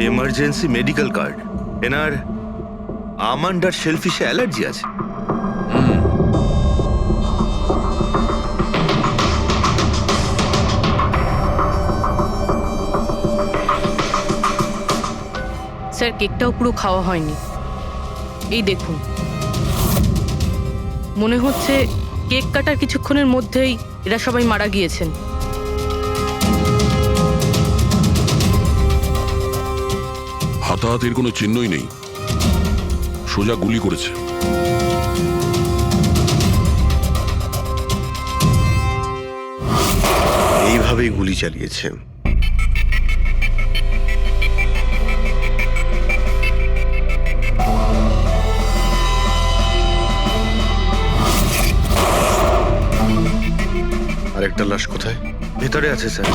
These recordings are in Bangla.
Emergency medical card. এনার আমন্ড আর শেলফিশে অ্যালার্জি আছে। স্যার, কেকটাও পুরো খাওয়া হয়নি। এই দেখুন, মনে হচ্ছে কেক কাটার কিছুক্ষণের মধ্যেই এরা সবাই মারা গিয়েছেন। হাতাহাতির কোনো চিহ্নই নেই, সোজা গুলি করেছে। এইভাবেই গুলি চালিয়েছে। আরেকটা লাশ কোথায়? ভেতরে আছে স্যার।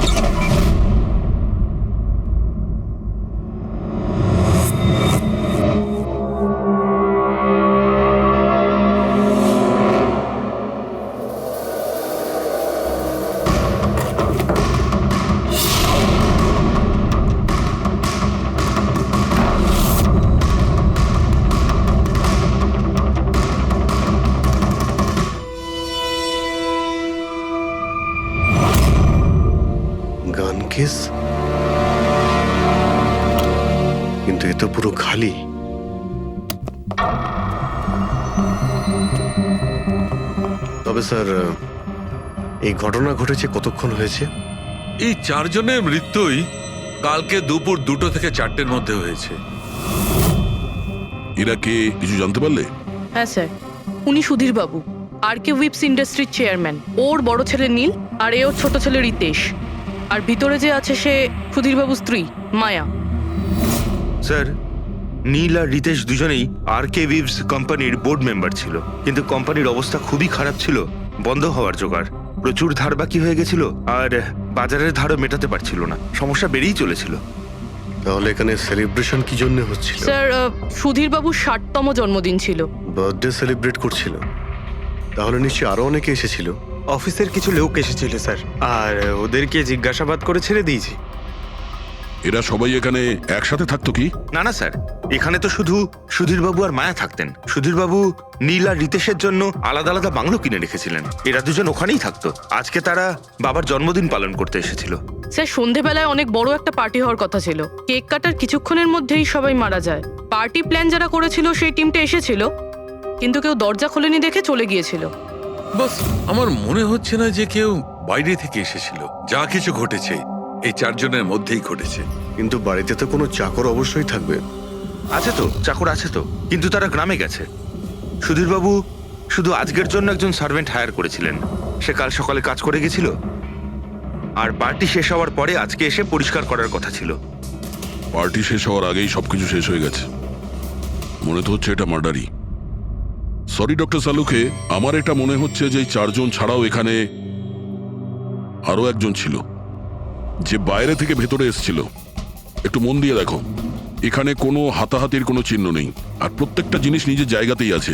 গান কেস, কিন্তু এ তো পুরো খালি। তবে স্যার, এই ঘটনা ঘটেছে কতক্ষণ হয়েছে? এই 4 জনের মৃত্যুই কালকে দুপুর 2টো থেকে 4টের মধ্যে হয়েছে। এরা কে কিছু জানতে পারলে? হ্যাঁ স্যার, উনি সুধীর বাবু, আর কে উইপস ইন্ডাস্ট্রির চেয়ারম্যান। ওর বড় ছেলে নীল, আর এ ওর ছোট ছেলে রিতেশ। আর ভিতরে যে আছে সে সুধীর বাবুর স্ত্রী মায়া। স্যার, নীল আর রিতেশ দুজনেই আর কে উইভস কোম্পানির বোর্ড মেম্বার ছিল, কিন্তু কোম্পানির অবস্থা খুবই খারাপ ছিল, বন্ধ হওয়ার জোগাড়। প্রচুর ধার বাকি হয়ে গেছিল, আর বাজারের ধারও মেটাতে পারছিল না, সমস্যা বেড়েই চলেছিল। তাহলে এখানে সেলিব্রেশন কি জন্য হচ্ছিল? স্যার, সুধীর বাবুর 60তম জন্মদিন ছিল। বার্থডে সেলিব্রেট করছিল? তাহলে নিশ্চয়ই আরো অনেকে এসেছিল। অফিসের কিছু লোক এসেছিল স্যার, আর ওদেরকে জিজ্ঞাসাবাদ করে ছেড়ে দিয়েছি। এরা সবাই এখানে একসাথে থাকতো কি? না না স্যার, এখানে তো শুধু সুধীরবাবু আর মায়া থাকতেন। সুধীরবাবু নীল আর রিতেশের জন্য আলাদা আলাদা বাংলো কিনে রেখেছিলেন, এরা দুজন ওখানেই থাকতো। আজকে তারা বাবার জন্মদিন পালন করতে এসেছিল। স্যার, সন্ধেবেলায় অনেক বড় একটা পার্টি হওয়ার কথা ছিল। কেক কাটার কিছুক্ষণের মধ্যেই সবাই মারা যায়। পার্টি প্ল্যান যারা করেছিল সেই টিমটা এসেছিল, কিন্তু কেউ দরজা খোলেনি দেখে চলে গিয়েছিল। বাস, আমার মনে হচ্ছে না যে কেউ বাইরে থেকে এসেছিল। যা কিছু ঘটেছে এই 4 জনের মধ্যেই ঘটেছে। কিন্তু বাড়িতে তো কোনো চাকর অবশ্যই থাকবে। আছে তো, চাকর আছে তো, কিন্তু তারা গ্রামে গেছে। সুধীরবাবু শুধু আজকের জন্য একজন সার্ভেন্ট হায়ার করেছিলেন, সে কাল সকালে কাজ করে গেছিল, আর পার্টি শেষ হওয়ার পরে আজকে এসে পরিষ্কার করার কথা ছিল। পার্টি শেষ হওয়ার আগেই সবকিছু শেষ হয়ে গেছে। মনে তো হচ্ছে এটা মার্ডারই। সরি ডক্টর সালুকে, আমার এটা মনে হচ্ছে যে এই 4 জন ছাড়াও এখানে আরো একজন ছিল, যে বাইরে থেকে ভেতরে এসেছিল। একটু মন দিয়ে দেখো, এখানে কোনো হাতাহাতির কোনো চিহ্ন নেই, আর প্রত্যেকটা জিনিস নিজের জায়গাতেই আছে।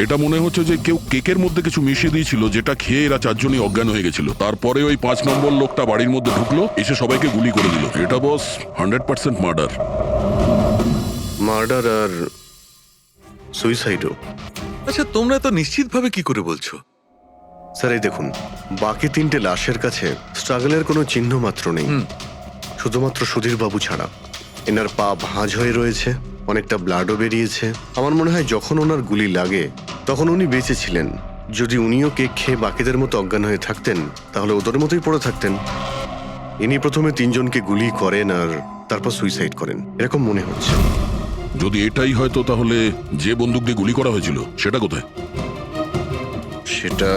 এটা মনে হচ্ছে যে কেউ কেকের মধ্যে কিছু মিশিয়ে দিয়েছিল, যেটা খেয়ে এরা 4 জনই অজ্ঞান হয়ে গেছিল। তারপরে ওই 5 নম্বর লোকটা বাড়ির মধ্যে ঢুকলো, এসে সবাইকে গুলি করে দিল। এটা বস 100% মার্ডার। মার্ডার আর সুইসাইডও। আচ্ছা, তোমরা তো নিশ্চিতভাবে কি করে বলছো? স্যার, এই দেখুন, বাকি 3টে লাশের কাছে স্ট্রাগলের কোনো চিহ্ন মাত্র নেই, শুধুমাত্র সুধীর বাবু ছাড়া। এনার পা ভাঁজ হয়ে রয়েছে, অনেকটা ব্লাডও বেরিয়েছে। আমার মনে হয় যখন ওনার গুলি লাগে তখন উনি বেঁচে ছিলেন। যদি উনিও কেক খেয়ে বাকিদের মতো অজ্ঞান হয়ে থাকতেন, তাহলে ওদের মতোই পড়ে থাকতেন। ইনি প্রথমে 3 জনকে গুলি করেন আর তারপর সুইসাইড করেন, এরকম মনে হচ্ছে। যদি এটাই হয়তো, তাহলে যে বন্দুক দিয়ে গুলি করা হয়েছিল সেটা কোথায়? সেটা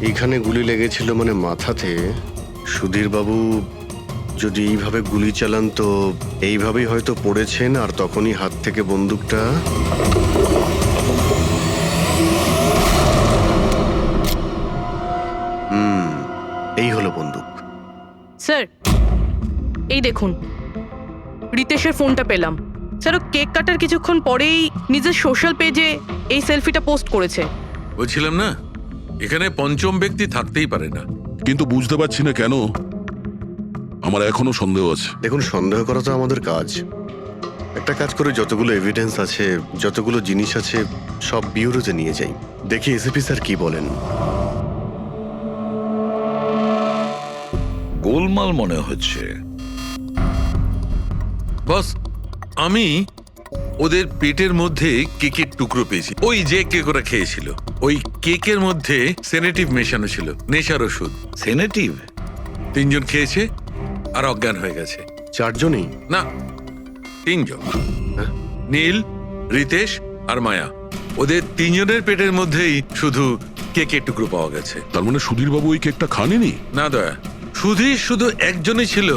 এখানে গুলি লেগেছিল, মানে মাথাতে। সুধীর বাবু যদি এইভাবে গুলি চালান তো এইভাবেই হয়তো পড়েছেন, আর তখনই হাত থেকে বন্দুকটা এই হলো বন্দুক। স্যার, এই দেখুন, রিতেশের ফোনটা পেলাম। স্যার, ও কেক কাটার কিছুক্ষণ পরেই নিজের সোশ্যাল পেজে এই সেলফিটা পোস্ট করেছে। বলছিলাম না, এখানে পঞ্চম ব্যক্তি থাকতেই পারে না। কিন্তু বুঝতে পারছি না কেন আমার এখনো সন্দেহ আছে। দেখুন, সন্দেহ করা তো আমাদের কাজ। একটা কাজ করে যতগুলো এভিডেন্স আছে, যতগুলো জিনিস আছে, সব বিউরোতে নিয়ে যাই, দেখি এসিপি স্যার কি বলেন। গোলমাল মনে হচ্ছে। বস, আমি ওদের পেটের মধ্যে কেকের টুকরো পেয়েছি। ওই যে কেক ওরা খেয়েছিল, ওই কেকের মধ্যে সেনেটিভ মেশানো ছিল, নেশার ওষুধ। সেনেটিভ? 3 জন খেয়েছে আর অজ্ঞান হয়ে গেছে। 4 জনই? না, 3 জন। নীল, রিতেশ আর মায়া, ওদের 3 জনের পেটের মধ্যেই শুধু কেকের টুকরো পাওয়া গেছে। তার মানে সুধীরবাবু ওই কেকটা খাননি? না দয়া, শুধু একজনই ছিল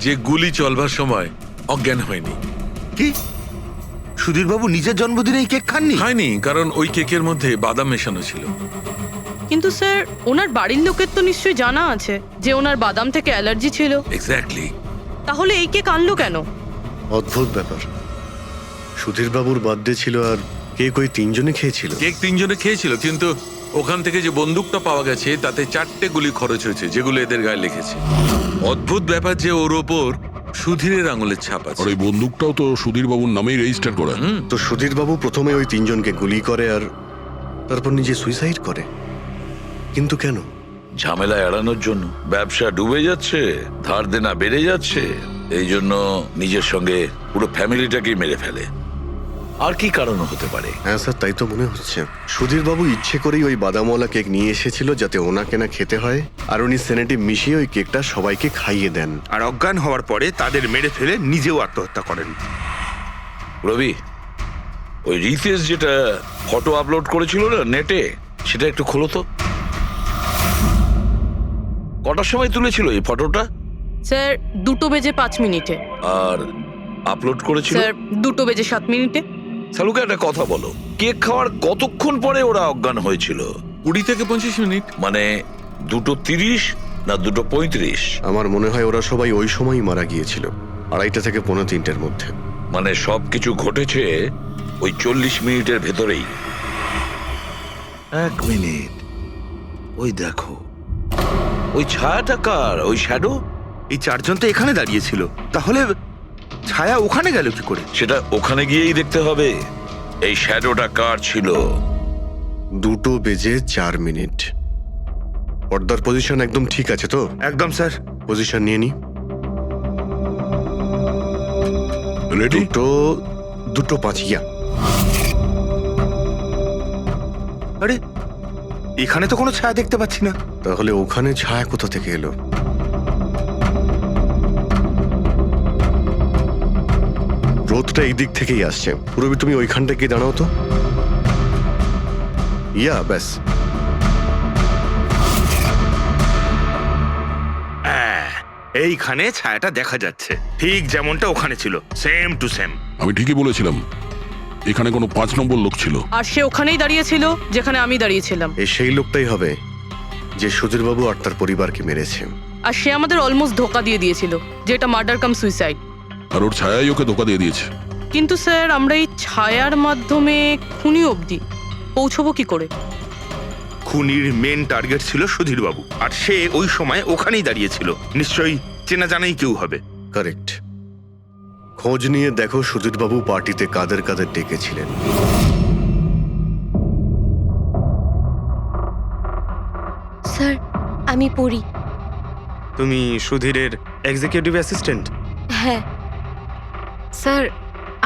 যে গুলি চলবার সময় অজ্ঞান হয়নি। কি সুধীরবাবু নিজের জন্মদিনে এই কেক খাননি? খায়নি, কারণ ওই কেকের মধ্যে বাদাম মেশানো ছিল। কিন্তু স্যার, ওনার বাড়ির লোকের তো নিশ্চয়ই জানা আছে যে ওনার বাদাম থেকে অ্যালার্জি ছিল। এক্স্যাক্টলি। তাহলে এই কেক আনলো কেন? অদ্ভুত ব্যাপার। সুধীরবাবুর বার্থডে ছিল আর কেক ওই 3 জনে খেয়েছিল। কেক 3 জনে খেয়েছিল, কিন্তু ওখান থেকে যে বন্দুকটা পাওয়া গেছে তাতে 4টে গুলি খরচ হয়েছে, যেগুলো এদের গায়ে লেগেছে। অদ্ভুত ব্যাপার যে ওর ওপর সুধীরের আঙুলের ছাপ আর আছে। ওই বন্দুকটাও তো সুধীরবাবুর নামেই রেজিস্টার করা। তো সুধীরবাবু প্রথমে ওই 3 জনকে গুলি করে আর তারপর নিজে সুইসাইড করে। কিন্তু কেন? ঝামেলা এড়ানোর জন্য। ব্যবসা ডুবে যাচ্ছে, ধার দেনা বেড়ে যাচ্ছে, এই জন্য নিজের সঙ্গে পুরো ফ্যামিলিটাকেই মেরে ফেলে। আর কি কারণ হতে পারে? হ্যাঁ স্যার, তাই তো মনে হচ্ছে। সুধীরবাবু ইচ্ছে করেই ওই বাদামওয়ালা কেক নিয়ে এসেছিল যাতে ওনাকে না খেতে হয়, আর উনি সেনেটিভ মিশিয়ে ওই কেকটা সবাইকে খাইয়ে দেন। আর অজ্ঞান হওয়ার পরে তাদের মেরে ফেলে নিজেও আত্মহত্যা করেন। রবি, ওই রিতেশ যেটা ফটো আপলোড করেছিল না নেটে, সেটা একটু খোলো তো। কটার সময় তুলেছিল এই ফটোটা? স্যার, 2:05 আর আপলোড করেছিল? স্যার, 2:07 সালুকে একটা কথা বলো, কেক খাওয়ার কতক্ষণ পরে ওরা অজ্ঞান হয়েছিল? 20 থেকে 25 মিনিট। মানে 2:30 না 2:35? আমার মনে হয় ওরা সবাই ওই সময়ই মারা গিয়েছিল, 2:30 থেকে 3:45 মধ্যে। মানে সবকিছু ঘটেছে ওই 40 মিনিটের ভেতরেই। 1 মিনিট, ওই দেখো, ওই ছায়াটা কার? ওই শ্যাডো? এই 4 জন তো এখানে দাঁড়িয়েছিল, তাহলে ছায়া ওখানে গেল কি করে? সেটা ওখানে গিয়েই দেখতে হবে। এই শ্যাডোটা কার ছিল? 2:04। পর্দার পজিশন একদম ঠিক আছে তো? একদম স্যার। পজিশন নিয়ে নি। রেডি? 2:05 ইয়া। আরে, এখানে তো কোনো ছায়া দেখতে পাচ্ছি না। তাহলে ওখানে ছায়া কোথা থেকে এলো? রোদটা এই দিক থেকেই আসছে। পুরবি, তুমি ওইখানটা গিয়ে দাঁড়াও তো। ইয়া, ব্যাস। এইখানে ছায়াটা দেখা যাচ্ছে, ঠিক যেমনটা ওখানে ছিল, সেম টু সেম। আমি ঠিকই বলেছিলাম, এখানে কোনো 5 নম্বর লোক ছিল। আর সে ওখানেই দাঁড়িয়েছিল যেখানে আমি দাঁড়িয়েছিলাম। এই সেই লোকটাই হবে যে সুধীরবাবু আর তার পরিবারকে মেরেছে। আর সে আমাদের অলমোস্ট ধোকা দিয়ে দিয়েছিল যে এটা মার্ডার কাম সুইসাইড। আর ওর ছায়াই ওকে ধোকা দিয়ে দিয়েছে। কিন্তু স্যার, আমরা এই ছায়ার মাধ্যমে খুনি অবধি পৌঁছবো কি করে? খুনির মেন টার্গেট ছিল সুধীরবাবু, আর সে ওই সময় ওখানেই দাঁড়িয়েছিল। নিশ্চয়ই চেনা জানাই কেউ হবে। কারেক্ট। খোঁজ নিয়ে দেখো সুধীরবাবু পার্টিতে কাদের কাদের ডেকেছিলেন। স্যার, আমি পড়ি। তুমি সুধীরের এক্সিকিউটিভ অ্যাসিস্ট্যান্ট? হ্যাঁ। স্যার,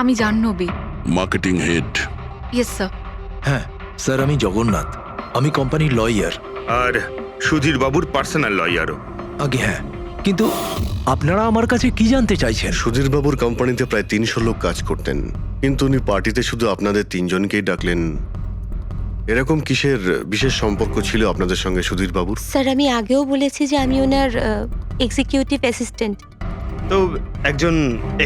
আমি Jahnavi. Marketing head. Yes sir. হ্যাঁ স্যার, আমি জগন্নাথ, আমি কোম্পানির লয়ার। আর সুধীরবাবুর পার্সোনাল লয়ারও। আগে হ্যাঁ, কিন্তু আপনারা আমার কাছে কি জানতে চাইছেন? সুধীরবাবুর কোম্পানিতে প্রায় 300 লোক কাজ করতেন, কিন্তু উনি পার্টিতে শুধু আপনাদের 3 জনকেই ডাকলেন। এরকম কিসের বিশেষ সম্পর্ক ছিল আপনাদের সঙ্গে সুধীরবাবুর? স্যার, আমি আগেও বলেছি যে আমি ওনার এক্সিকিউটিভ অ্যাসিস্ট্যান্ট। তো একজন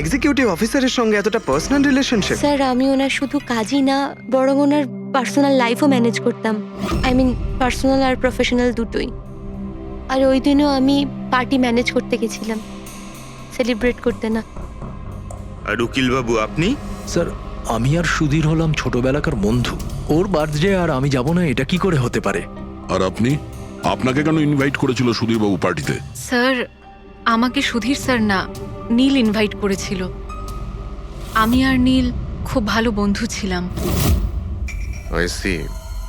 এক্সিকিউটিভ অফিসারের সঙ্গে এতটা পার্সোনাল রিলেশনশিপ? স্যার, আমি ওনার শুধু কাজই না, বরং ওনার পার্সোনাল লাইফও ম্যানেজ করতাম। আই মিন পার্সোনাল আর প্রফেশনাল দুটোই। আর ওই দিনও আমি পার্টি ম্যানেজ করতে গেছিলাম, সেলিব্রেট করতে না। আর উকিলবাবু আপনি? স্যার, আমি আর সুধীর হলাম ছোটবেলাকার বন্ধু। ওর বার্থডে আর আমি যাব না, এটা কি করে হতে পারে? আর আপনি, আপনাকে কেন ইনভাইট করেছিল সুধীরবাবু পার্টিতে? স্যার আমাকে সুধীর স্যার না, নীল ইনভাইট করেছিল। আমি আর নীল খুব ভালো বন্ধু ছিলাম। I see.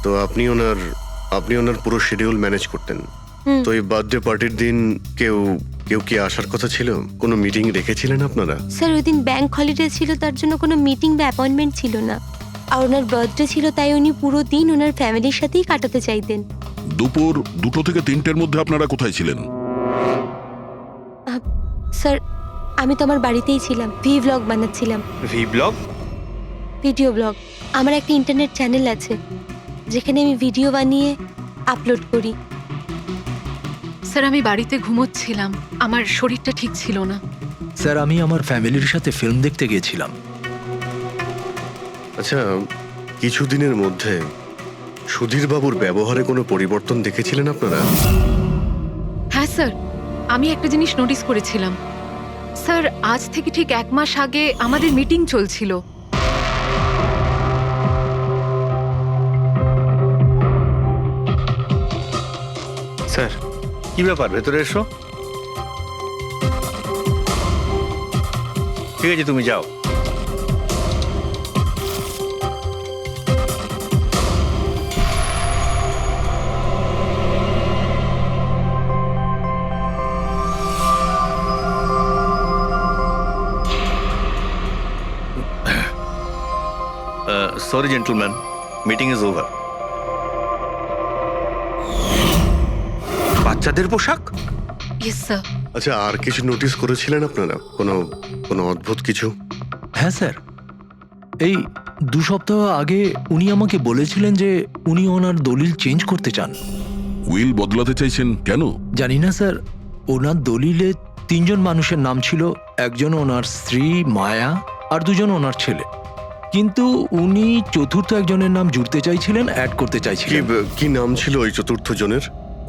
তো আপনি ওনার পুরো শিডিউল ম্যানেজ করতেন। হুম। তো এই বার্থডে পার্টির দিন কেউ কি আসার কথা ছিল? কোনো মিটিং রেখেছিলেন আপনারা? স্যার ওই দিন ব্যাংক হলিডে ছিল, তার জন্য কোনো মিটিং বা অ্যাপয়েন্টমেন্ট ছিল না। আর ওনার বার্থডে ছিল, তাই উনি পুরো দিন ওনার ফ্যামিলির সাথেই কাটাতে চাইতেন। দুপুর 2টো থেকে 3টের মধ্যে আপনারা কোথায় ছিলেন? স্যার আমি তো আমার বাড়িতেই ছিলাম, ভ্লগ বানাচ্ছিলাম। V blog? Video blog. আমার একটা ইন্টারনেট চ্যানেল আছে যেখানে আমি ভিডিও বানিয়ে আপলোড করি। স্যার আমি বাড়িতে ঘুমোচ্ছিলাম, আমার শরীরটা ঠিক ছিল না। স্যার আমি আমার ফ্যামিলির সাথে ফিল্ম দেখতে গিয়েছিলাম। আচ্ছা, কিছুদিনের মধ্যে সুধীর বাবুর ব্যবহারে কোনো পরিবর্তন দেখেছিলেন আপনারা? হ্যাঁ স্যার, আমি একটা জিনিস নোটিস করেছিলাম। স্যার আজ থেকে ঠিক 1 মাস আগে আমাদের মিটিং চলছিল। স্যার কি ব্যাপার, ভেতরে এসো। ঠিক আছে, তুমি যাও। Sorry, gentlemen. Meeting is over. বাচ্চাদের পোশাক? Yes sir. আচ্ছা, আর কিছু নোটিস করেছিলেন আপনারা? কোনো অদ্ভুত কিছু? হ্যাঁ স্যার, এই 2 সপ্তাহ আগে উনি আমাকে বলেছিলেন যে উনি ওনার দলিল চেঞ্জ করতে চান। উইল বদলাতে চাইছেন কেন? জানি না স্যার, ওনার দলিলে 3 জন মানুষের নাম ছিল, একজন ওনার স্ত্রী মায়া আর 2 জন ওনার ছেলে। কিন্তু উনি চতুর্থ একজনের নাম জুড়তে চাইছিলেন, অ্যাড করতে চাইছিলেন। কি নাম ছিল ওই চতুর্থ জনের?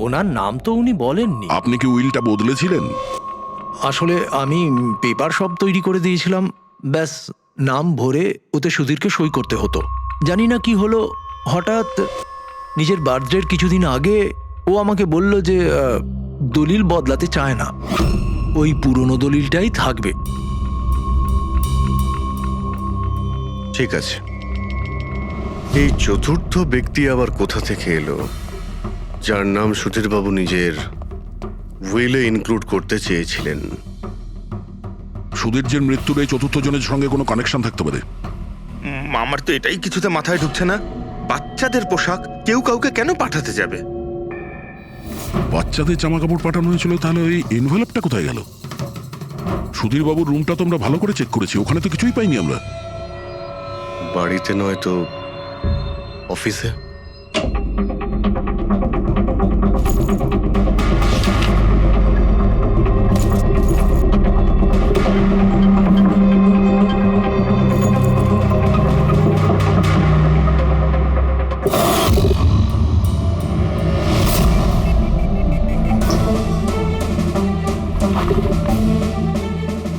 ওনার নাম তো উনি বলেননি। আপনি কি উইলটা বদলেছিলেন? আসলে আমি পেপার সব তৈরি করে দিয়েছিলাম, ব্যাস নাম ভরে ওতে সুধীরকে সই করতে হতো। জানি না কি হলো, হঠাৎ নিজের বার্থডের কিছুদিন আগে ও আমাকে বলল যে দলিল বদলাতে চায় না, ওই পুরনো দলিলটাই থাকবে। ঠিক আছে, এই চতুর্থ ব্যক্তি আবার কোথা থেকে এলো যার নাম সুধীর বাবু নিজের উইলে ইনক্লুড করতে চেয়েছিলেন? সুধীরজের মৃত্যুর এই চতুর্থ জনের সঙ্গে কোনো কানেকশন থাকতে পারে। আমার তো এটাই কিছুতে মাথায় ঢুকছে না। বাচ্চাদের পোশাক কেউ কাউকে কেন পাঠাতে যাবে? বাচ্চাদের জামা কাপড় পাঠানো হয়েছিল, তাহলে ওই এনভেলপটা কোথায় গেল? সুধীর বাবুর রুমটা তো আমরা ভালো করে চেক করেছি, ওখানে তো কিছুই পাইনি আমরা। বাড়িতে নয় তো অফিসে?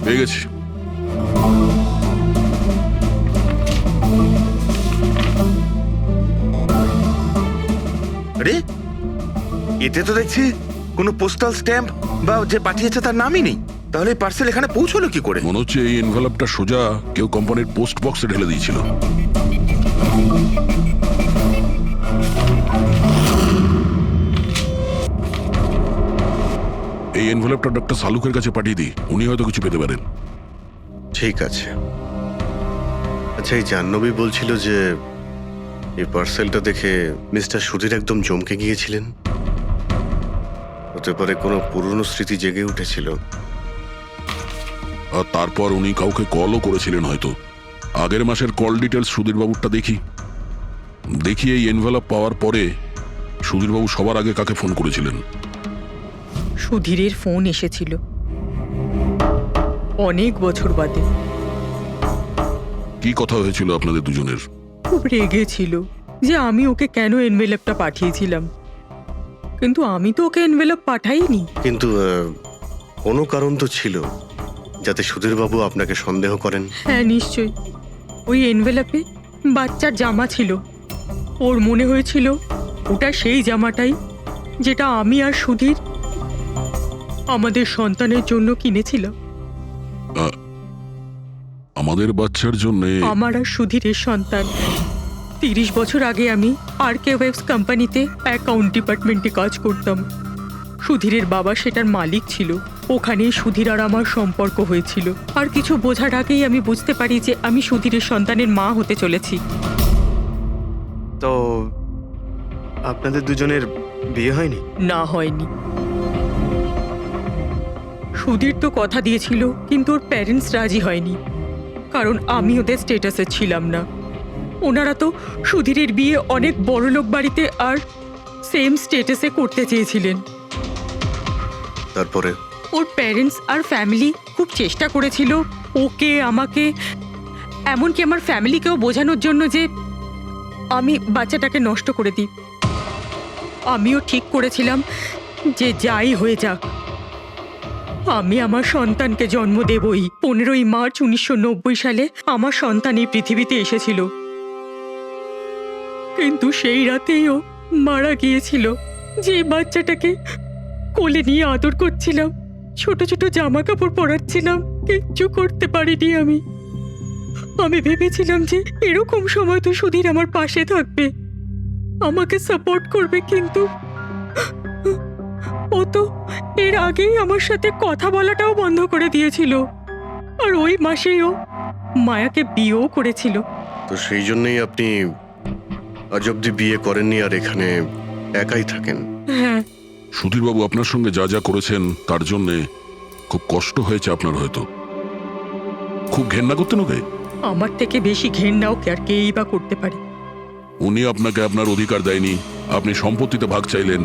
পেয়ে গেছি। আরে, এতে তো দেখছি কোনো পোস্টাল স্ট্যাম্প বা যে পাঠিয়েছে তার নামই নেই। তাহলে পার্সেল এখানে পৌঁছলো কি করে? মনে হচ্ছে এই এনভেলপটা সোজা কেউ কোম্পানির পোস্ট বক্সে ঢেলে দিয়েছিল। এই এনভেলপটা ডক্টর সালুকের কাছে পাঠিয়ে দিই, উনি হয়তো কিছু পেতে পারেন। ঠিক আছে। আচ্ছা, এই জাহ্নবী বলছিল যে এই পার্সেলটা দেখে মিস্টার সুধীর একদম চমকে গিয়েছিলেন। হতে পারে কোনো পুরনো স্মৃতি জেগে উঠেছিল। আর তারপর উনি কাউকে কলও করেছিলেন হয়তো। আগের মাসের কল ডিটেলস সুধীরবাবুরটা দেখি এই এনভেলপ পাওয়ার পরে সুধীরবাবু সবার আগে কাকে ফোন করেছিলেন? সুধীরের ফোন এসেছিল অনেক বছর বাদে। কি কথা হয়েছিল আপনাদের দুজনের? খুব রেগেছিল যে আমি ওকে কেন এনভেলপটা পাঠিয়েছিলাম, কিন্তু আমি তো ওকে এনভেলপ পাঠাইনি। কিন্তু কোনো কারণ তো ছিল যাতে সুধীর বাবু আপনাকে সন্দেহ করেন। হ্যাঁ নিশ্চয়ই, ওই এনভেলপে বাচ্চার জামা ছিল। ওর মনে হয়েছিল ওটা সেই জামাটাই যেটা আমি আর সুধীর আমাদের সন্তানের জন্য কিনেছিলাম। আমাদের বাচ্চার জন্য আমার আর সুধীরের সন্তান। 30 বছর আগে আমি আরকে ওয়েবস কোম্পানিতে অ্যাকাউন্ট ডিপার্টমেন্টে কাজ করতাম। সুধীরের বাবা সেটার মালিক ছিল। ওখানেই সুধীর আর আমার সম্পর্ক হয়েছিল। আর কিছু বোঝার আগেই আমি বুঝতে পারি যে আমি সুধীরের সন্তানের মা হতে চলেছি। তো আপনাদের দুজনের বিয়ে হয়নি? না, হয়নি। সুধীর তো কথা দিয়েছিল, কিন্তু ওর প্যারেন্টস রাজি হয়নি, কারণ আমি ওদের স্টেটাসে ছিলাম না। ওনারা তো সুধীরের বিয়ে অনেক বড়লোক বাড়িতে আর সেম স্টেটাসে করতে চেয়েছিলেন। তারপরে ওর প্যারেন্টস আর ফ্যামিলি খুব চেষ্টা করেছিল ওকে, আমাকে, এমনকি আমার ফ্যামিলিকেও বোঝানোর জন্য যে আমি বাচ্চাটাকে নষ্ট করে দিই। আমিও ঠিক করেছিলাম যে যাই হয়ে যাক আমি আমার সন্তানকে জন্ম দেবই। 15ই মার্চ 1990 সালে আমার সন্তান এই পৃথিবীতে এসেছিল, কিন্তু সেই রাতেই ও মারা গিয়েছিল। যে বাচ্চাটাকে কোলে নিয়ে আদর করছিলাম, ছোট ছোট জামা কাপড় পরাচ্ছিলাম, কিচ্ছু করতে পারিনি আমি। আমি ভেবেছিলাম যে এরকম সময় তো সুধীর আমার পাশে থাকবে, আমাকে সাপোর্ট করবে, কিন্তু ও তো এর আগেই আমার সাথে কথা বলাটাও বন্ধ করে দিয়েছিল। আর ওই মাসেই ও মায়াকে বিয়েও করেছিল। তো সেই জন্যই আপনি আজ অব্দি বিয়ে করেননি আর এখানে একাই থাকেন? হ্যাঁ, সুধীরবাবু আপনার সঙ্গে যা যা করেছেন তার জন্য খুব কষ্ট হয়েছে আপনার, হয়তো খুব ঘেন্না করতেন ওকে। আমার থেকে বেশি ঘেন্নাও কে আর কেই বা করতে পারে। উনি আপনাকে আপনার অধিকার দেয়নি, আপনি সম্পত্তিতে ভাগ চাইলেন,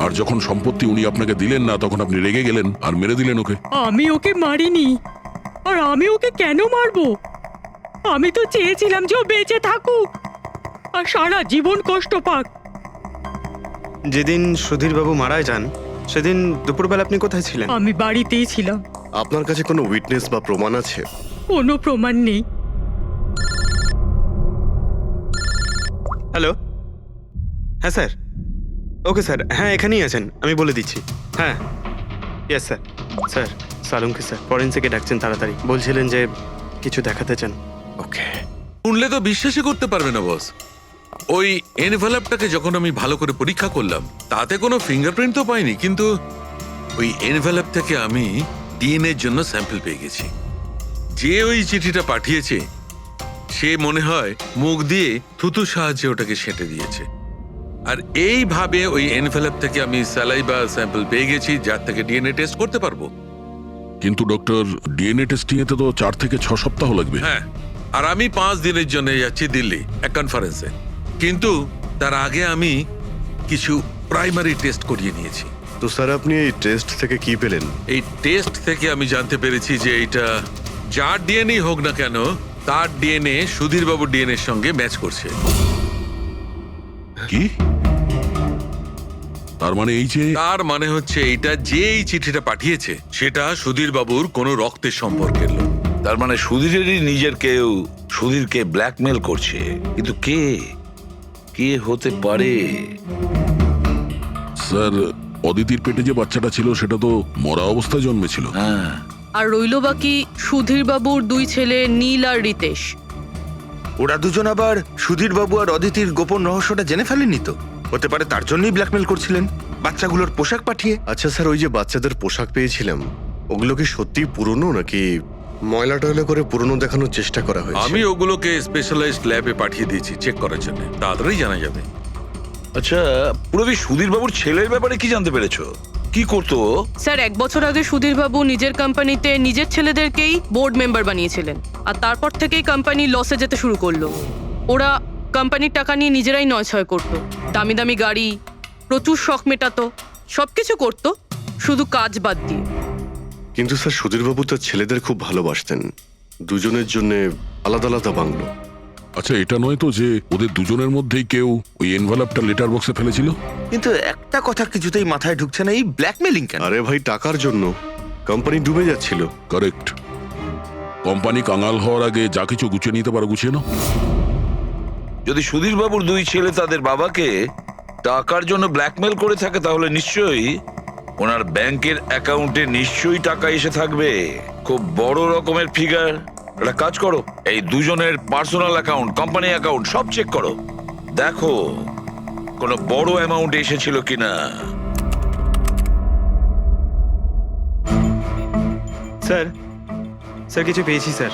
আর যখন সম্পত্তি উনি আপনাকে দিলেন না তখন আপনি রেগে গেলেন আর মেরে দিলেন ওকে। আমি ওকে মারিনি, আর আমি ওকে কেন মারবো? আমি তো চেয়েছিলাম যে ও বেঁচে থাকুক আর সারা জীবন কষ্ট পাক। যেদিন সুধীরবাবু মারা যান সেদিন দুপুরবেলা আপনি কোথায় ছিলেন? আমি বাড়িতেই ছিলাম। আপনার কাছে কোনো উইটনেস বা প্রমাণ আছে? কোনো প্রমাণ নেই। হ্যালো, হ্যাঁ স্যার। ওকে স্যার, হ্যাঁ এখানেই আছেন, আমি বলে দিচ্ছি। হ্যাঁ, ইয়েস স্যার। স্যার সালুঙ্কি স্যার ফরেন্সিকে ডাকছেন তাড়াতাড়ি, বলছিলেন যে কিছু দেখাতে চান। ওকে। শুনলে তো বিশ্বাসই করতে পারবে না বস। ওই এনভেলপটাকে যখন আমি ভালো করে পরীক্ষা করলাম তাতে কোনো ফিঙ্গারপ্রিন্ট তো পাইনি, কিন্তু ওই এনভেলপ থেকে আমি ডিএনএ এর জন্য স্যাম্পল পেয়ে গেছি। যে ওই চিঠিটা পাঠিয়েছে সে মনে হয় মুখ দিয়ে থুতুর সাহায্যে ওটাকে সেঁটে দিয়েছে। আর এইভাবে ওই এনভেলপ থেকে আমি স্যালাইভা স্যাম্পল পেয়ে গেছি, যার থেকে ডিএনএ টেস্ট করতে পারবো। কিন্তু ডক্টর, ডিএনএ টেস্টিং এতে তো 4 থেকে 6 সপ্তাহ লাগবে। হ্যাঁ, আর আমি 5 দিনের জন্য যাচ্ছি দিল্লি এক কনফারেন্সে, কিন্তু তার আগে আমি কিছু প্রাইমারি টেস্ট করিয়ে নিয়েছি। তো স্যার আপনি এই টেস্ট থেকে কি পেলেন? এই টেস্ট থেকে আমি জানতে পেরেছি যে এটা যার ডিএনএ হোক না কেন তার ডিএনএ সুধীরবাবুর ডিএনএ এর সঙ্গে ম্যাচ করছে। কি? তার মানে এই যে, তার মানে হচ্ছে এইটা যে এই চিঠিটা পাঠিয়েছে সেটা সুধীরবাবুর কোনো রক্তের সম্পর্কের লোক। তার মানে সুধীরেরই নিজের কেউ সুধীরকে ব্ল্যাকমেল করছে, কিন্তু কে কে হতে পারে? স্যার, অদিতির পেটে যে বাচ্চাটা ছিল সেটা তো মরা অবস্থায় জন্মেছিল। হ্যাঁ, আর রইল বাকি সুধীরবাবুর 2 ছেলে নীল আর রিতেশ। ওরা দুজন আবার সুধীরবাবু আর অদিতির গোপন রহস্যটা জেনে ফেলেনি তো? হতে পারে তার জন্যই ব্ল্যাকমেল করছিলেন, বাচ্চাগুলোর পোশাক পাঠিয়ে। আচ্ছা স্যার, ওই যে বাচ্চাদের পোশাক পেয়েছিলাম ওগুলো কি সত্যি পুরনো নাকি ময়লা টয়লা করে পুরনো দেখানোর চেষ্টা করা হয়েছে? আমি ওগুলোকে স্পেশালাইজড ল্যাবে পাঠিয়ে দিয়েছি চেক করার জন্য, তাড়াতাড়ি জানা যাবে। আচ্ছা পুরবি সুধীরবাবুর ছেলের ব্যাপারে কি জানতে পেরেছো? কি করতো? স্যার 1 বছর আগে সুধীরবাবু নিজের কোম্পানিতে নিজের ছেলেদেরকেই বোর্ড মেম্বার বানিয়েছিলেন, আর তারপর থেকেই কোম্পানি লসে যেতে শুরু করলো। ওরা কোম্পানির টাকা নিয়ে নিজেরাই নয়ছয় করতো, দামি দামি গাড়ি, প্রচুর শখ মেটাতো, সবকিছু করতো, শুধু কাজ বাদ দিয়ে। কিন্তু স্যার সুধীরবাবু তার ছেলেদের খুব ভালোবাসতেন, দুজনের জন্য আলাদা আলাদা বাংলো। আচ্ছা, এটা নয় তো যে ওদের দুজনের মধ্যেই কেউ ওই এনভেলপটা লেটার বক্সে ফেলেছিল? কিন্তু একটা কথা কিছুতেই মাথায় ঢুকছে না, এই ব্ল্যাকমেলিং কেন? আরে ভাই, টাকার জন্য। কোম্পানি ডুবে যাচ্ছিল। কারেক্ট। কোম্পানি কাঙাল হওয়ার আগে যা কিছু গুছিয়ে নিতে পারো গুছিয়ে নাও। যদি সুধীরবাবুর 2 ছেলে তাদের বাবাকে টাকার জন্য ব্ল্যাকমেল করে থাকে তাহলে নিশ্চয়ই ওনার ব্যাংকের অ্যাকাউন্টে নিশ্চয়ই টাকা এসে থাকবে, খুব বড় রকমের ফিগার। একটা কাজ করো, এই দুজনের পার্সোনাল অ্যাকাউন্ট, কোম্পানি অ্যাকাউন্ট সব চেক করো, দেখো কোনো বড় অ্যামাউন্ট এসেছিল কিনা। স্যার স্যার কিছু পেয়েছি স্যার।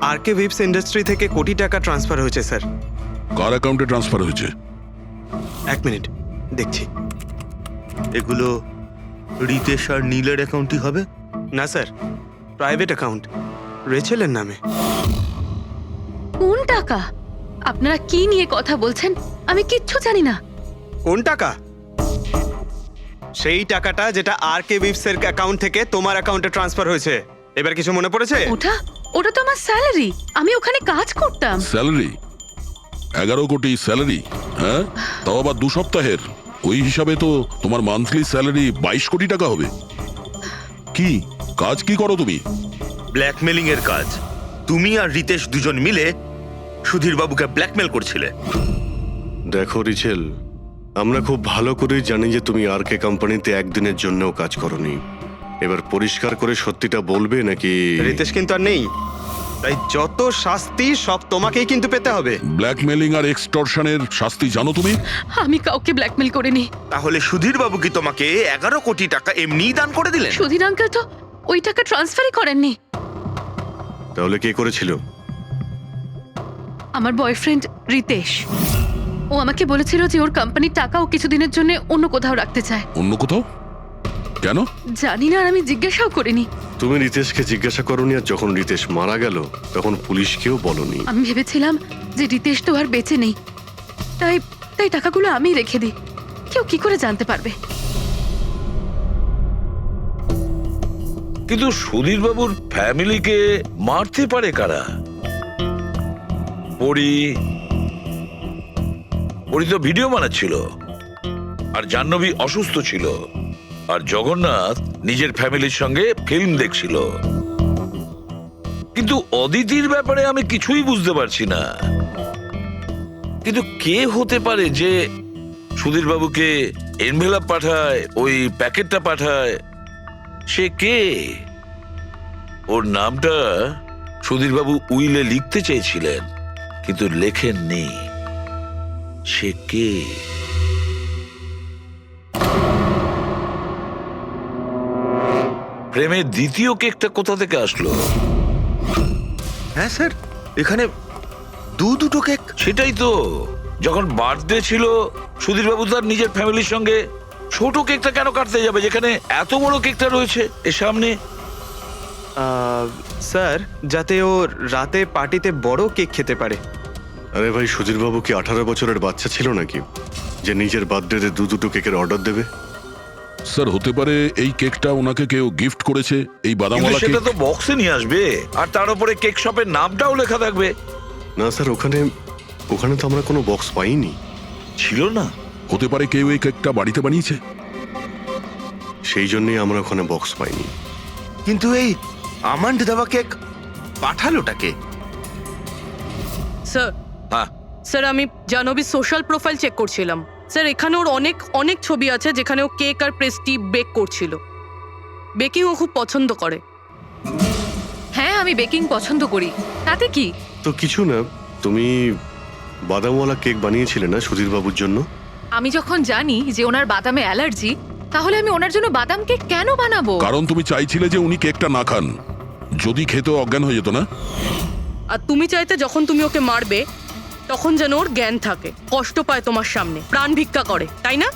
আরকে উইভস ইন্ডাস্ট্রি থেকে কোটি টাকা ট্রান্সফার হয়েছে স্যার। কার অ্যাকাউন্টে ট্রান্সফার হয়েছে? 1 মিনিট দেখছি। এগুলো রিতেশ আর নীলের অ্যাকাউন্টই হবে? না স্যার, প্রাইভেট অ্যাকাউন্ট, রেচেলের নামে। কোন টাকা? আপনারা কি নিয়ে কথা বলছেন? আমি কিচ্ছু জানি না। কোন টাকা? সেই টাকাটা যেটা আরকে উইভস এর অ্যাকাউন্ট থেকে তোমার অ্যাকাউন্টে ট্রান্সফার হয়েছে। এবার কিছু মনে পড়েছে? ওটা তো আমার স্যালারি, আমি ওখানে কাজ করতাম। স্যালারি? 11 কোটি স্যালারি? হ্যাঁ, তাও আবার 2 সপ্তাহের। ওই হিসাবে তো তোমার মান্থলি স্যালারি 22 কোটি টাকা হবে। কি কাজ কি করো তুমি? ব্ল্যাকমেলিং এর কাজ। তুমি আর রিতেশ দুজন মিলে সুধীর বাবুকে ব্ল্যাকমেল করছিলে। দেখো রিচেল, আমরা খুব ভালো করেই জানি যে তুমি আরকে কোম্পানিতে একদিনের জন্যও কাজ করনি। এবার পরিষ্কার করে সত্যিটা বলবে নাকি? রিতেশ কিন্তু আর নেই, তাই যত শাস্তি সব তোমাকেই কিন্তু পেতে হবে। ব্ল্যাকমেলিং আর এক্সটর্শনের শাস্তি জানো তুমি? আমি কাউকে ব্ল্যাকমেল করিনি। তাহলে সুধীর বাবু কি তোমাকে 11 কোটি টাকা এমনিই দান করে দিলেন? সুধীর আঙ্কেল তো ওই টাকা ট্রান্সফারই করেননি। তাহলে কে করেছিল? আমার বয়ফ্রেন্ড রিতেশ। ও আমাকে বলেছিল যে ওর কোম্পানির টাকা ও কিছুদিনের জন্য অন্য কোথাও রাখতে চায়। অন্য কোথাও? কেন? জানি না, আর আমি জিজ্ঞাসাও করিনি। তুমি রিতেশকে জিজ্ঞাসা করনি, আর যখন রিতেশ মারা গেল তখন পুলিশকেও বলনি। আমি ভেবেছিলাম যে রিতেশ তো আর বেঁচে নেই, তাই তাই টাকাগুলো আমি রেখে দিই। কেউ কি করে জানতে পারবে? কিন্তু সুধীর বাবুর ফ্যামিলিকে মারতে পারে কারা? পরি তো ভিডিও বানাচ্ছিল, আর জাহ্নবী অসুস্থ ছিল, আর জগন্নাথ নিজের ফ্যামিলির সঙ্গে ফিল্ম দেখছিল। কিন্তু অদিতির ব্যাপারে আমি কিছুই বুঝতে পারছি না। কিন্তু কে হতে পারে যে সুধীর বাবুকে এনভেলপ পাঠায়, ওই প্যাকেটটা পাঠায়? সে কে? ওর নামটা সুধীর বাবু উইলে লিখতে চেয়েছিলেন, কিন্তু লেখেননি। সে কে? প্রেমের দ্বিতীয় কেকটা কোথা থেকে আসলো? হ্যাঁ স্যার, এখানে দুটো কেক। সেটাই তো, যখন বার্থডে ছিল সুধীর বাবু তার নিজের ফ্যামিলির সঙ্গে, ছোট কেকটা কেন কাটতে যাবে যেখানে এত বড় কেকটা রয়েছে এর সামনে? স্যার, যাতে ও রাতে পার্টিতে বড় কেক খেতে পারে। আরে ভাই, সুধীর বাবু কি 18 বছরের বাচ্চা ছিল নাকি যে নিজের বার্থডেতে দুটো কেকের অর্ডার দেবে? স্যার, হতে পারে এই কেকটা ওনাকে কেউ গিফট করেছে, এই কিন্তু বাদামওয়ালা সেটা কেক। তো বক্সে নিয়ে আসবে, আর তার উপরে কেক শপের নামটাও লেখা থাকবে। না স্যার, ওখানে তো আমরা কোনো বক্স পাইনি। ছিল না? হতে পারে কেউ এই কেকটা বাড়িতে বানিয়েছে, সেই জন্যই আমরা ওখানে বক্স পাইনি। কিন্তু এই আমন্ড দেওয়া কেক পাঠালোটাকে? স্যার, হ্যাঁ, স্যার আমি জাহ্নবীর সোশ্যাল প্রোফাইল চেক করছিলাম। স্যার, এখানে ওর অনেক ছবি আছে যেখানে ও কেক আর পেস্ট্রি বেক করছিল। বেকিং ও খুব পছন্দ করে। হ্যাঁ, আমি বেকিং পছন্দ করি, তাতে কি? তো কিছু না, তুমি বাদামওয়ালা কেক বানিয়েছিলে না সুধীর বাবুর জন্য? আমি যখন জানি যে ওনার বাদামে অ্যালার্জি, তাহলে আমি ওনার জন্য বাদাম কেক কেন বানাবো? কারণ তুমি চাইছিলে যে উনি কেকটা না খান, যদি খেতে অজ্ঞান হয়ে যেত না। আর তুমি চাইতে যখন তুমি ওকে মারবে তখন যেন ওর জ্ঞান থাকে, কষ্ট পায় তোমার সামনে, প্রাণ ভিক্ষা করে, তাই না?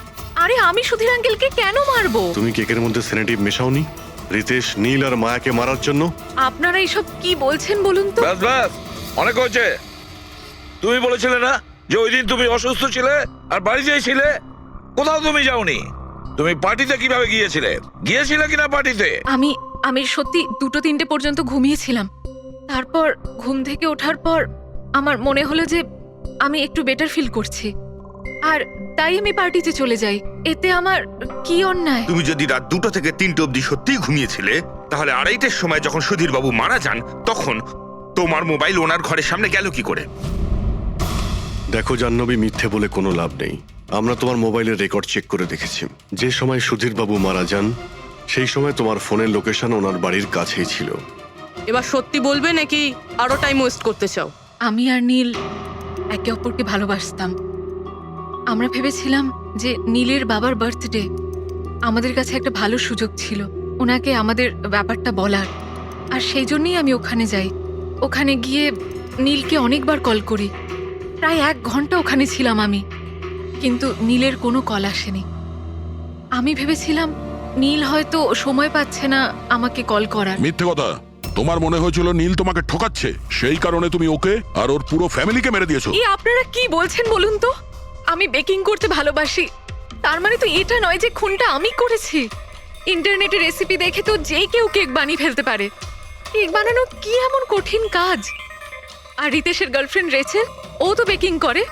আরে আমি সুধীর আঙ্কেলকে কেন মারবো? তুমি কেকের মধ্যে সেনেটিভ মেশাওনি রিতেশ, নীল আর মায়াকে মারার জন্য? আপনারা এইসব কি বলছেন বলুন তো? ব্যাস ব্যাস, অনেক হয়েছে। তুমি বলেছিলে না যে ওই দিন তুমি অসুস্থ ছিলে আর বাড়িতেই ছিলে? কোথাও তুমি যাওনি। তুমি পার্টিতে কিভাবে গিয়েছিলে কিনা পার্টিতে? আমি সত্যি 2-3টে পর্যন্ত ঘুমিয়েছিলাম। তারপর ঘুম থেকে ওঠার পর আমার মনে হলো যে আমি একটু বেটার ফিল করছি, আর তাই আমি পার্টিতে চলে যাই। এতে আমার কি অন্যায়? তুমি যদি রাত 2টা থেকে 3টে অবধি সত্যিই ঘুমিয়েছিলে, তাহলে 2:30টার সময় যখন সুধীর বাবু মারা যান তখন তোমার মোবাইল ওনার ঘরের সামনে গেল কি করে? দেখো জাহ্নবী, মিথ্যে বলে কোনো লাভ নেই। আমরা তোমার মোবাইলের রেকর্ড চেক করে দেখেছি। যে সময় সুধীর বাবু মারা যান সেই সময় তোমার ফোনের লোকেশন ওনার বাড়ির কাছেই ছিল। এবার সত্যি বলবে নাকি আরো টাইম ওয়েস্ট করতে চাও? আমি আর নীল একে অপরকে ভালোবাসতাম। আমরা ভেবেছিলাম যে নীলের বাবার বার্থডে আমাদের কাছে একটা ভালো সুযোগ ছিল ওনাকে আমাদের ব্যাপারটা বলার, আর সেই জন্যই আমি ওখানে যাই। ওখানে গিয়ে নীলকে অনেকবার কল করি, প্রায় 1 ঘন্টা ওখানে ছিলাম আমি, কিন্তু নীলের কোনো কল আসেনি। আমি ভেবেছিলাম নীল হয়তো সময় পাচ্ছে না আমাকে কল করার। মিথ্যে কথা। তোমার মনে হয়েছিল নীল তোমাকে ঠকাচ্ছে, সেই কারণে তুমি ওকে আর ওর পুরো ফ্যামিলিকে মেরে দিয়েছো। এই আপনারা কি বলছেন বলুন তো? আমি বেকিং করতে ভালোবাসি, তার মানে তো এটা নয় যে খুনটা আমি করেছি। ইন্টারনেটে রেসিপি দেখে তো যে কেউ কেক বানিয়ে ফেলতে পারে। কেক বানানো কি এমন কঠিন কাজ? আর রিতেশের গার্লফ্রেন্ড রেচেল, ও তো বেকিং করে।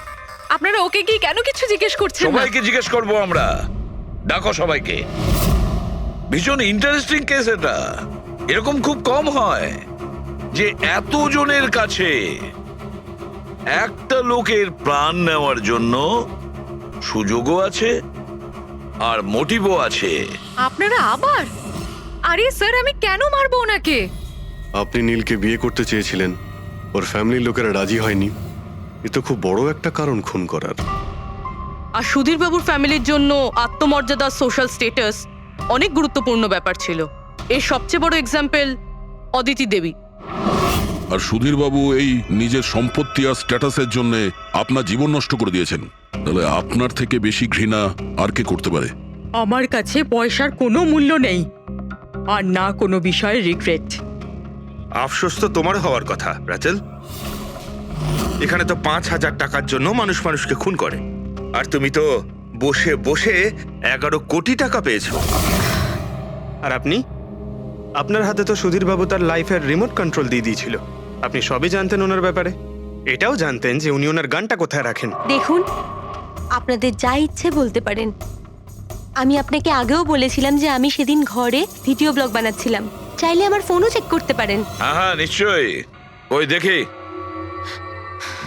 আপনারা ওকে কি কেন কিছু জিজ্ঞেস করছেন না? সবাইকে জিজ্ঞেস করবো আমরা। ডাকো সবাইকে। ভীষণ ইন্টারেস্টিং কেস এটা। এরকম খুব কম হয় যে এতজনের কাছে একটা লোকের প্রাণ নেওয়ার জন্য সুযোগও আছে আর মোটিভও আছে। আপনারা আবার? আরে স্যার, আমি কেন মারবো ওনাকে? আপনি নীলকে বিয়ে করতে চেয়েছিলেন, ওর ফ্যামিলির লোকেরা রাজি হয়নি। এ তো খুব বড় একটা কারণ খুন করার। আর সুধীর বাবুর ফ্যামিলির জন্য আত্মমর্যাদা, সোশ্যাল স্ট্যাটাস অনেক গুরুত্বপূর্ণ ব্যাপার ছিল। এর সবচেয়ে বড় এক্সাম্পল অদিতি দেবী। আর সুধীর বাবু এই নিজের সম্পত্তি আর স্ট্যাটাসের জন্য আপনার জীবন নষ্ট করে দিয়েছেন। তাহলে আপনার থেকে বেশি ঘৃণা আর কে করতে পারে? আমার কাছে পয়সার কোনো মূল্য নেই, আর না কোনো বিষয়ে রিগ্রেট। আফসোস তো তোমার হওয়ার কথা রাচেল। এখানে তো 5,000 টাকার জন্য মানুষ মানুষকে খুন করে, আর তুমি তো বসে বসে 11 কোটি টাকা পেয়েছো। আর আপনি? আপনার হাতে তো সুধীর বাবু তার লাইফের রিমোট কন্ট্রোল দিয়ে দিয়েছিল। আপনি সবই জানতেন ওনার ব্যাপারে। এটাও জানতেন যে উনি ওনার গানটা কোথায় রাখেন। দেখুন, আপনাদের যা ইচ্ছে বলতে পারেন। আমি আপনাকে আগেও বলেছিলাম যে আমি সেদিন ঘরে ভিডিও ব্লগ বানাচ্ছিলাম, চাইলে আমার ফোনও চেক করতে পারেন। হ্যাঁ হ্যাঁ, নিশ্চয়ই। ওই দেখি,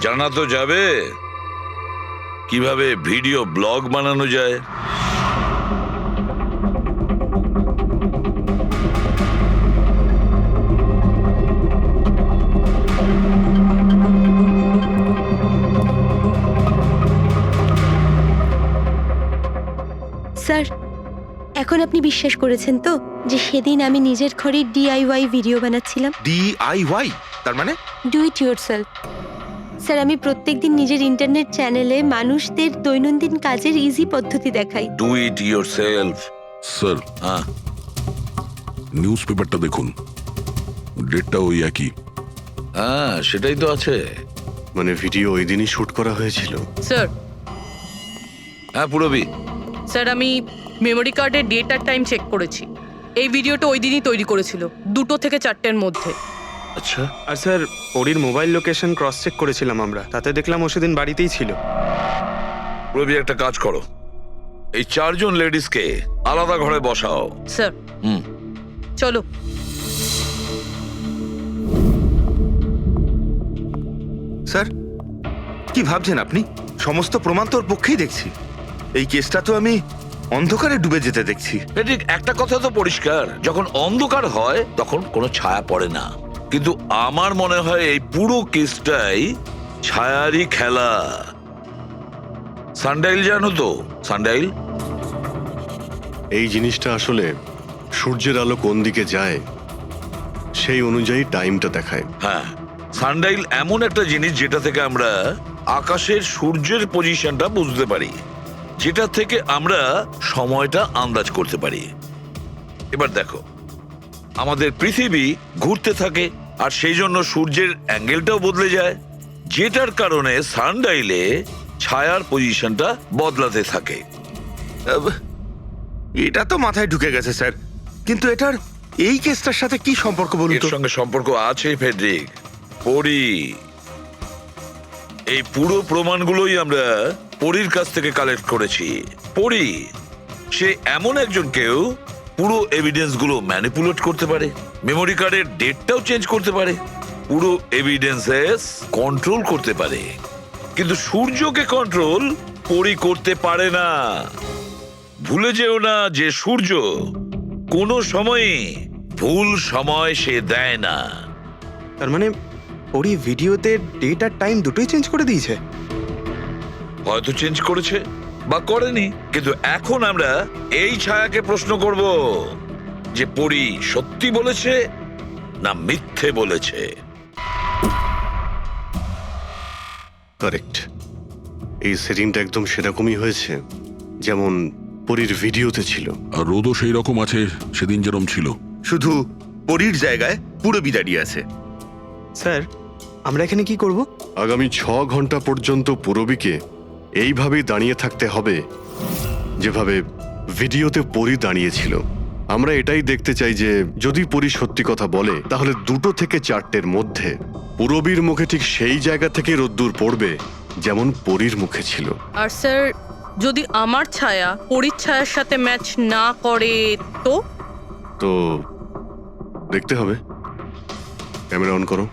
জানা তো যাবে কিভাবে ভিডিও ব্লগ বানানো যায়। স্যার, এখন আপনি বিশ্বাস করেছেন তো যে সেদিন আমি নিজের ঘরে DIY ভিডিও বানাচ্ছিলাম? DIY তার মানে? Do it yourself. স্যার, আমি প্রত্যেকদিন নিজের ইন্টারনেট চ্যানেলে মানুষদের দৈনন্দিন কাজের ইজি পদ্ধতি দেখাই। Do it yourself. স্যার, হ্যাঁ, নিউজ পেপারটা দেখুন, ডেটটা ওই একই। হ্যাঁ, সেটাই তো আছে। মানে ভিডিও ওই দিনই শুট করা হয়েছিল? স্যার, হ্যাঁ পুরবি। স্যার আমি মেমোরি কার্ডের ডেট আর টাইম চেক করেছি। এই ভিডিওটা ওই দিনই তৈরি করেছিল, 2টো থেকে 4টের মধ্যে। আচ্ছা, আর স্যার, ওরির মোবাইল লোকেশন ক্রস চেক করেছিলাম আমরা, তাতে দেখলাম ও সেদিন বাড়িতেই ছিল। পুরবি একটা কাজ করো, এই 4 জন লেডিসকে আলাদা ঘরে বসাও। স্যার হুম, চলো। স্যার, কি ভাবছেন আপনি? সমস্ত প্রমাণ তোর পক্ষেই দেখছি। এই কেসটা তো আমি অন্ধকারে ডুবে যেতে দেখছি। ঠিক একটা কথা তো পরিষ্কার, যখন অন্ধকার হয় তখন কোনো ছায়া পড়ে না। কিন্তু আমার মনে হয় এই পুরো কেসটাই ছায়ারই খেলা। সানডাইল জানো তো? সানডাইল এই জিনিসটা আসলে সূর্যের আলো কোন দিকে যায় সেই অনুযায়ী টাইমটা দেখায়। হ্যাঁ, সানডাইল এমন একটা জিনিস যেটা থেকে আমরা আকাশের সূর্যের পজিশনটা বুঝতে পারি, যেটা থেকে আমরা সময়টা আন্দাজ করতে পারি। এবার দেখো, আমাদের পৃথিবী ঘুরতে থাকে আর সেই জন্য সূর্যের অ্যাঙ্গেলটাও বদলে যায়, যেটার কারণে সানডাইলে ছায়ার পজিশনটা বদলাতে থাকে। এটা তো মাথায় ঢুকে গেছে স্যার, কিন্তু এটার এই কেসটার সাথে কি সম্পর্ক বলুন এর তো? সঙ্গে সম্পর্ক আছে ফেডরিক। পরি, এই পুরো প্রমাণগুলোই আমরা পরির কাছ থেকে কালেক্ট করেছি। পরি সে এমন একজন কেউ পুরো এভিডেন্স গুলো ম্যানিপুলেট করতে পারে, মেমোরি কার্ডের ডেটটাও চেঞ্জ করতে পারে, পুরো এভিডেন্সেস কন্ট্রোল করতে পারে। কিন্তু সূর্যকে কন্ট্রোল পরি করতে পারে না। ভুলে যেও না যে সূর্য কোনো সময়ে ভুল সময় সে দেয় না। তার মানে ওরই ভিডিওতে ডেট আর টাইম দুটোই চেঞ্জ করে দিয়েছে। হয়তো চেঞ্জ করেছে বা করেনি, কিন্তু এখন আমরা এই ছায়াকে প্রশ্ন করব যে পরি সত্যি বলেছে না মিথ্যে বলেছে। কারেক্ট, এই সেটিংটা একদম সেরকমই হয়েছে যেমন পরীর ভিডিওতে ছিল। আর রোদও সেই রকম আছে সেদিন যেরকম ছিল। শুধু পরীর জায়গায় পুরবি দাঁড়িয়ে আছে। স্যার, আমরা এখানে কি করব? আগামী 6 ঘন্টা পর্যন্ত পুরবীকে এইভাবেই দাঁড়িয়ে থাকতে হবে যেভাবে ভিডিওতে পরী দাঁড়িয়েছিল। আমরা এটাই দেখতে চাই যে যদি পরী সত্যি কথা বলে তাহলে 2 থেকে 4টের মধ্যে পুরবীর মুখে ঠিক সেই জায়গা থেকে রোদ্দুর পড়বে যেমন পরীর মুখে ছিল। আর স্যার, যদি আমার ছায়া পরীর ছায়ার সাথে ম্যাচ না করে তো? তো দেখতে হবে। ক্যামেরা অন করো।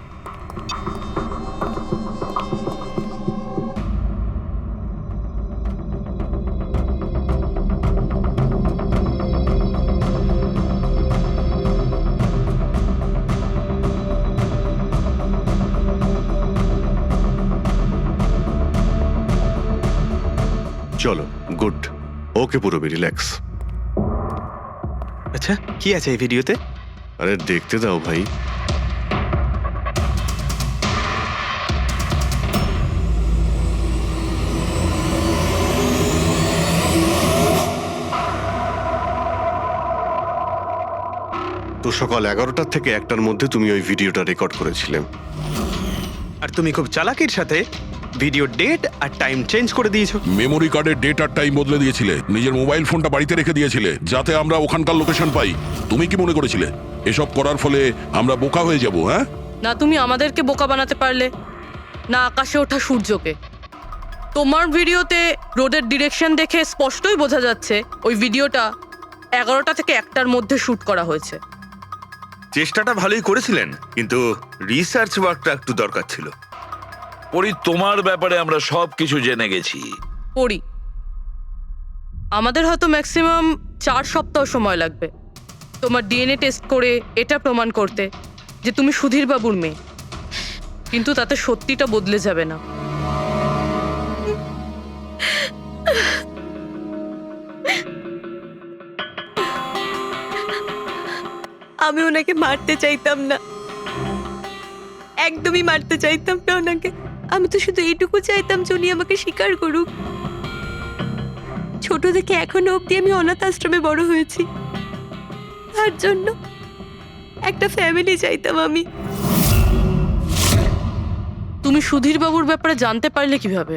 চলো, গুড। ওকে পুরবী, রিল্যাক্স। আচ্ছা, কি আছে এই ভিডিওতে? আরে দেখতে দাও ভাই। তো সকাল 11টা থেকে 1টার মধ্যে তুমি ওই ভিডিওটা রেকর্ড করেছিলে। আর তুমি খুব চালাকির সাথে ভিডিও ডেট আর টাইম চেঞ্জ করে দিয়েছো। মেমোরি কার্ডের ডেট আর টাইম বদলে দিয়েছিলে, নিজের মোবাইল ফোনটা বাড়িতে রেখে দিয়েছিলে যাতে আমরা ওখানকার লোকেশন পাই। তুমি কি মনে করেছিলে এসব করার ফলে আমরা বোকা হয়ে যাব? হ্যাঁ, না তুমি আমাদেরকে বোকা বানাতে পারলে, না আকাশে ওঠা সূর্যকে। তোমার ভিডিওতে রোডের ডিরেকশন দেখে স্পষ্টই বোঝা যাচ্ছে ওই ভিডিওটা 11টা থেকে 1টার মধ্যে শুট করা হয়েছে। চেষ্টাটা ভালোই করেছিলেন, কিন্তু রিসার্চ ওয়ার্কটা একটু দরকার ছিল। পরি, তোমার ব্যাপারে আমরা সবকিছু জেনে গেছি। পড়ি, আমাদের হয়তো ম্যাক্সিমাম 4 সপ্তাহ সময় লাগবে তোমার ডিএনএ টেস্ট করে এটা প্রমাণ করতে যে তুমি সুধীর বাবুর মেয়ে, কিন্তু তাতে সত্যিটা বদলে যাবে না। আমি ওনাকে মারতে চাইতাম না, একদমই মারতে চাইতাম না ওনাকে। আমি তো শুধু এইটুকু চাইতাম যে উনি আমাকে স্বীকার করুক। ছোট থেকে এখনো অবধি আমি অনাথ আশ্রমে বড় হয়েছি, তার জন্য একটা ফ্যামিলি চাইতাম আমি। তুমি সুধীর বাবুর ব্যাপারে জানতে পারলে কিভাবে?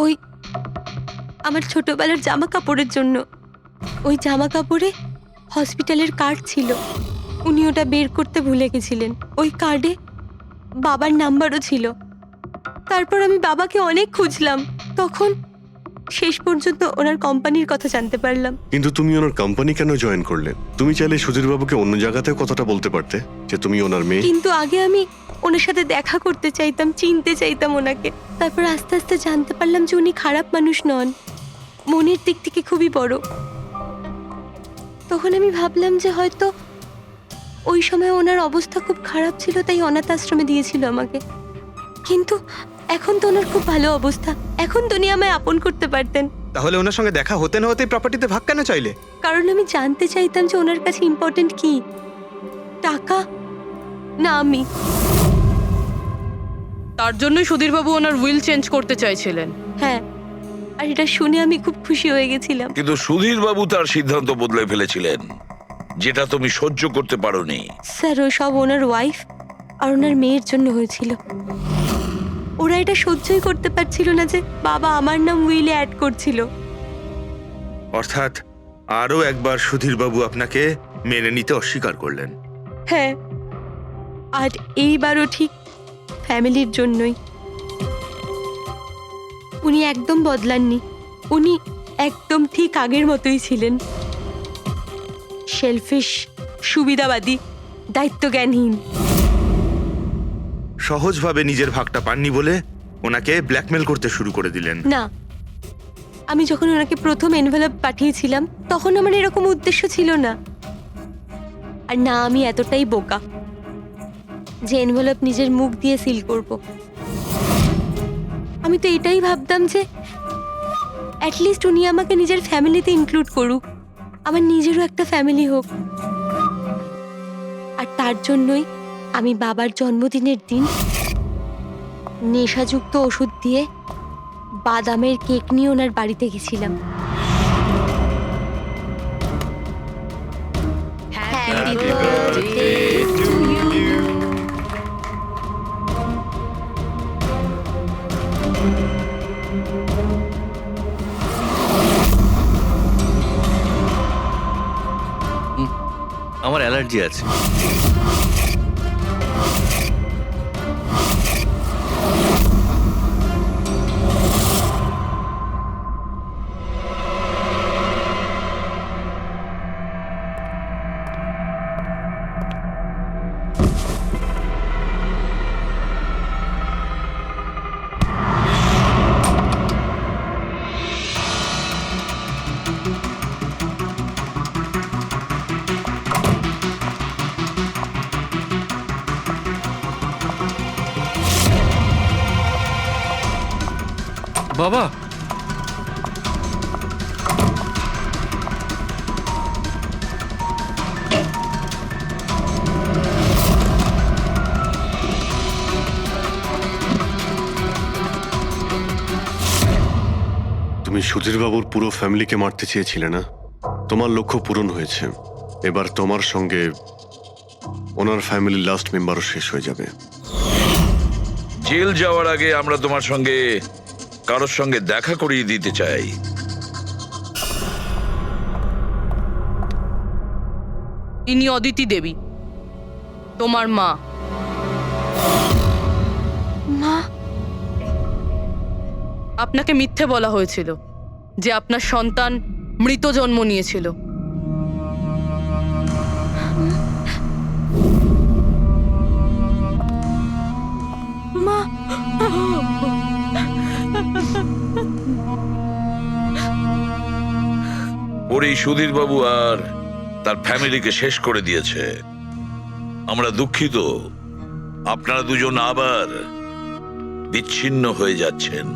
ওই আমার ছোটবেলার জামা কাপড়ের জন্য। ওই জামা কাপড়ে হসপিটালের কার্ড ছিল, উনি ওটা বের করতে ভুলে গেছিলেন। ওই কার্ডে বাবার নাম্বারও ছিল। তারপর আমি বাবাকে অনেক খুঁজলাম, তখন শেষ পর্যন্ত ওনার কোম্পানির কথা জানতে পারলাম। কিন্তু তুমি ওনার কোম্পানি কেন জয়েন করলে? তুমি চাইলে সুধীর বাবুকে অন্য জায়গাতেও কথাটা বলতে পারতে যে তুমি ওনার মেয়ে। কিন্তু আগে আমি ওনার সাথে দেখা করতে চাইতাম, চিনতে চাইতাম ওনাকে। তারপর আস্তে আস্তে জানতে পারলাম যে উনি খারাপ মানুষ নন, মনের দিক থেকে খুবই বড়। তখন আমি ভাবলাম যে হয়তো ওই সময় ওনার অবস্থা খুব খারাপ ছিল, তাই অনাথ আশ্রমে দিয়েছিল আমাকে। কিন্তু এখন তো ওনার খুব ভালো অবস্থা, এখন তো উনি আমায় আপন করতে পারতেন। তাহলে ওনার সঙ্গে দেখা হতে না হতেই প্রপার্টিতে ভাগ কেন চাইলে? কারণ আমি জানতে চাইতাম যে ওনার কাছে ইম্পর্টেন্ট কি, টাকা না আমি। তার জন্যই সুধীর বাবু ওনার উইল চেঞ্জ করতে চাইছিলেন। হ্যাঁ, আর এটা শুনে আমি খুব খুশি হয়ে গেছিলাম। কিন্তু সুধীর বাবু তার সিদ্ধান্ত বদলে ফেলেছিলেন, যেটা তুমি সহ্য করতে পারোনি। স্যার, ও সব ওনার ওয়াইফ আর ওনার মেয়ের জন্য হয়েছিল। ওরা এটা সহ্যই করতে পারছিল না যে বাবা আমার নাম উইলে অ্যাড করছিল। অর্থাৎ আরও একবার সুধীর বাবু আপনাকে মেনে নিতে অস্বীকার করলেন। হ্যাঁ, আর এইবারও ঠিক ফ্যামিলির জন্যই। উনি একদম বদলাননি, উনি একদম ঠিক আগের মতোই ছিলেন। সেলফিশ, সুবিধাবাদী, দায়িত্বজ্ঞানহীন। সহজভাবে নিজের ভাগটা পাননি বলে ওনাকে ব্ল্যাকমেল করতে শুরু করে দিলেন। না, আমি যখন ওনাকে প্রথম এনভেলপ পাঠিয়েছিলাম তখন আমার এরকম উদ্দেশ্য ছিল না। আর না আমি এতটাই বোকা যে এনভেলপ নিজের মুখ দিয়ে সিল করব। আমি তো এটাই ভাবতাম যে অ্যাটলিস্ট উনি আমাকে নিজের ফ্যামিলিতে ইনক্লুড করুক, আমার নিজেরও একটা ফ্যামিলি হোক। আর তার জন্যই আমি বাবার জন্মদিনের দিন নেশাযুক্ত ওষুধ দিয়ে বাদামের কেক নিয়ে ওনার বাড়িতে গেছিলাম। Happy birthday to you. আমার অ্যালার্জি আছে। বাবা, তুমি সুধীরবাবুর পুরো ফ্যামিলিকে মারতে চেয়েছিলে না? তোমার লক্ষ্য পূরণ হয়েছে। এবার তোমার সঙ্গে ওনার ফ্যামিলির লাস্ট মেম্বারও শেষ হয়ে যাবে। জেল যাওয়ার আগে আমরা তোমার সঙ্গে কারোর সঙ্গে দেখা করিয়ে দিতে চাই। ইনি অদিতি দেবী, তোমার মা। মা, আপনাকে মিথ্যে বলা হয়েছিল যে আপনার সন্তান মৃত জন্ম নিয়েছিল। মা, ওর এই সুধীর বাবু আর তার ফ্যামিলিকে শেষ করে দিয়েছে। আমরা দুঃখিত, আপনারা দুজন আবার বিচ্ছিন্ন হয়ে যাচ্ছেন।